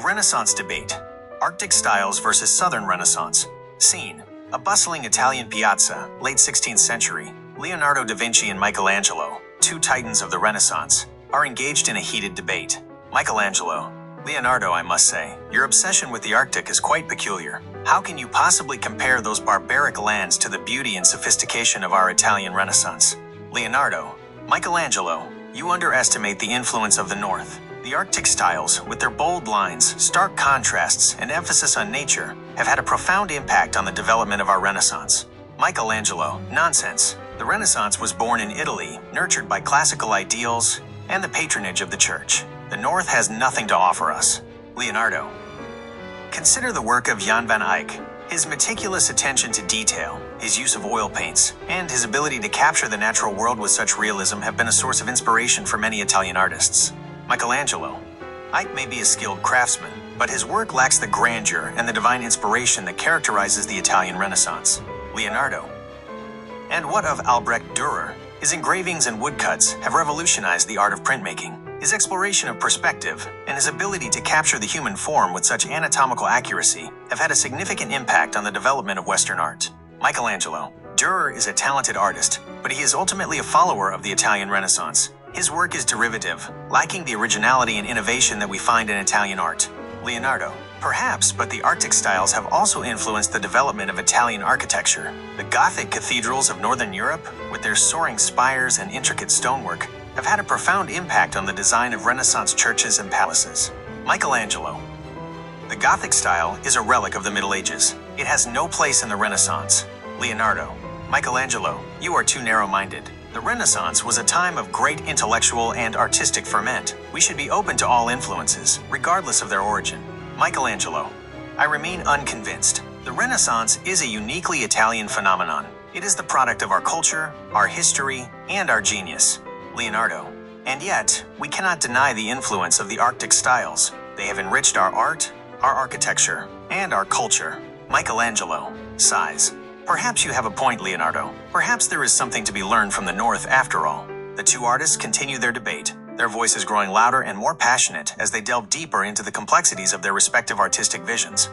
Renaissance debate. Arctic styles versus Southern Renaissance. Scene: a bustling Italian piazza, late 16th century. Leonardo da Vinci and Michelangelo, two titans of the Renaissance, are engaged in a heated debate. Michelangelo: Leonardo, I must say, your obsession with the Arctic is quite peculiar. How can you possibly compare those barbaric lands to the beauty and sophistication of our Italian Renaissance? Leonardo: Michelangelo, you underestimate the influence of the North. The Arctic styles, with their bold lines, stark contrasts, and emphasis on nature, have had a profound impact on the development of our Renaissance. Michelangelo: nonsense. The Renaissance was born in Italy, nurtured by classical ideals and the patronage of the Church. The North has nothing to offer us. Leonardo: consider the work of Jan van Eyck. His meticulous attention to detail, his use of oil paints, and his ability to capture the natural world with such realism have been a source of inspiration for many Italian artists. Michelangelo: Eyck may be a skilled craftsman, but his work lacks the grandeur and the divine inspiration that characterizes the Italian Renaissance. Leonardo: and what of Albrecht Dürer? His engravings and woodcuts have revolutionized the art of printmaking. His exploration of perspective and his ability to capture the human form with such anatomical accuracy have had a significant impact on the development of Western art. Michelangelo: Dürer is a talented artist, but he is ultimately a follower of the Italian Renaissance. His work is derivative, lacking the originality and innovation that we find in Italian art. Leonardo: perhaps, but the Arctic styles have also influenced the development of Italian architecture. The Gothic cathedrals of Northern Europe, with their soaring spires and intricate stonework, have had a profound impact on the design of Renaissance churches and palaces. Michelangelo: the Gothic style is a relic of the Middle Ages. It has no place in the Renaissance. Leonardo: Michelangelo, you are too narrow-minded. The Renaissance was a time of great intellectual and artistic ferment. We should be open to all influences, regardless of their origin. Michelangelo: I remain unconvinced. The Renaissance is a uniquely Italian phenomenon. It is the product of our culture, our history, and our genius. Leonardo: and yet, we cannot deny the influence of the Arctic styles. They have enriched our art, our architecture, and our culture. Michelangelo sighs. Perhaps you have a point, Leonardo. Perhaps there is something to be learned from the North after all. The two artists continue their debate, their voices growing louder and more passionate as they delve deeper into the complexities of their respective artistic visions.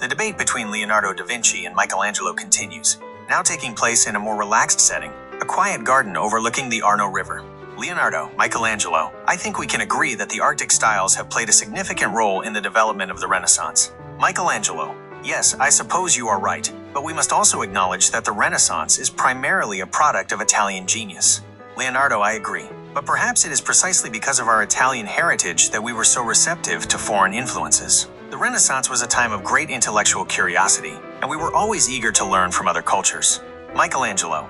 The debate between Leonardo da Vinci and Michelangelo continues, now taking place in a more relaxed setting, a quiet garden overlooking the Arno River. Leonardo: Michelangelo, I think we can agree that the Arctic styles have played a significant role in the development of the Renaissance. Michelangelo: yes, I suppose you are right, but we must also acknowledge that the Renaissance is primarily a product of Italian genius. Leonardo: I agree, but perhaps it is precisely because of our Italian heritage that we were so receptive to foreign influences. The Renaissance was a time of great intellectual curiosity, and we were always eager to learn from other cultures. Michelangelo: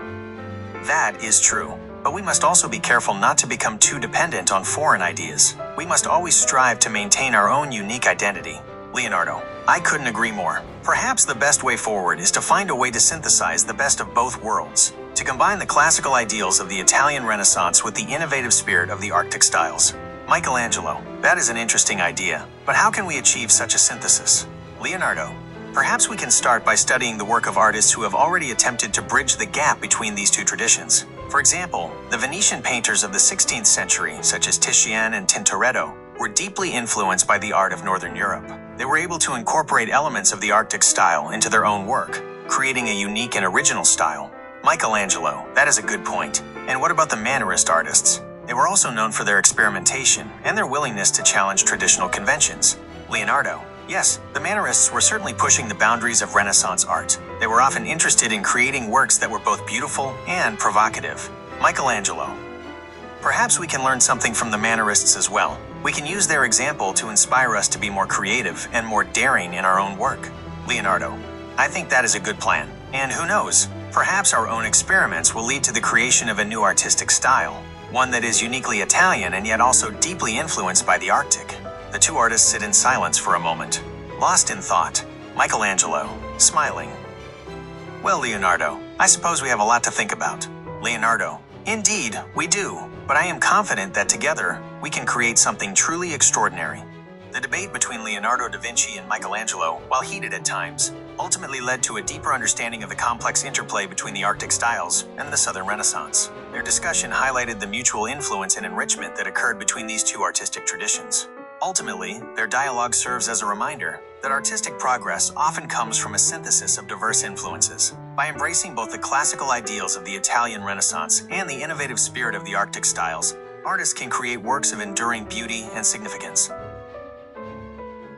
that is true, but we must also be careful not to become too dependent on foreign ideas. We must always strive to maintain our own unique identity. Leonardo: I couldn't agree more. Perhaps the best way forward is to find a way to synthesize the best of both worlds, to combine the classical ideals of the Italian Renaissance with the innovative spirit of the Arctic styles. Michelangelo: that is an interesting idea, but how can we achieve such a synthesis? Leonardo: perhaps we can start by studying the work of artists who have already attempted to bridge the gap between these two traditions. For example, the Venetian painters of the 16th century, such as Titian and Tintoretto, were deeply influenced by the art of Northern Europe. They were able to incorporate elements of the Arctic style into their own work, creating a unique and original style. Michelangelo: that is a good point. And what about the Mannerist artists? They were also known for their experimentation and their willingness to challenge traditional conventions. Leonardo: yes, the Mannerists were certainly pushing the boundaries of Renaissance art. They were often interested in creating works that were both beautiful and provocative. Michelangelo: perhaps we can learn something from the Mannerists as well. We can use their example to inspire us to be more creative and more daring in our own work. Leonardo: I think that is a good plan. And who knows, perhaps our own experiments will lead to the creation of a new artistic style, one that is uniquely Italian and yet also deeply influenced by the Arctic. The two artists sit in silence for a moment, lost in thought. Michelangelo, smiling: well, Leonardo, I suppose we have a lot to think about. Leonardo: indeed, we do, but I am confident that together we can create something truly extraordinary. The debate between Leonardo da Vinci and Michelangelo, while heated at times, ultimately led to a deeper understanding of the complex interplay between the Arctic styles and the Southern Renaissance. Their discussion highlighted the mutual influence and enrichment that occurred between these two artistic traditions. Ultimately, their dialogue serves as a reminder that artistic progress often comes from a synthesis of diverse influences. By embracing both the classical ideals of the Italian Renaissance and the innovative spirit of the Arctic styles, artists can create works of enduring beauty and significance.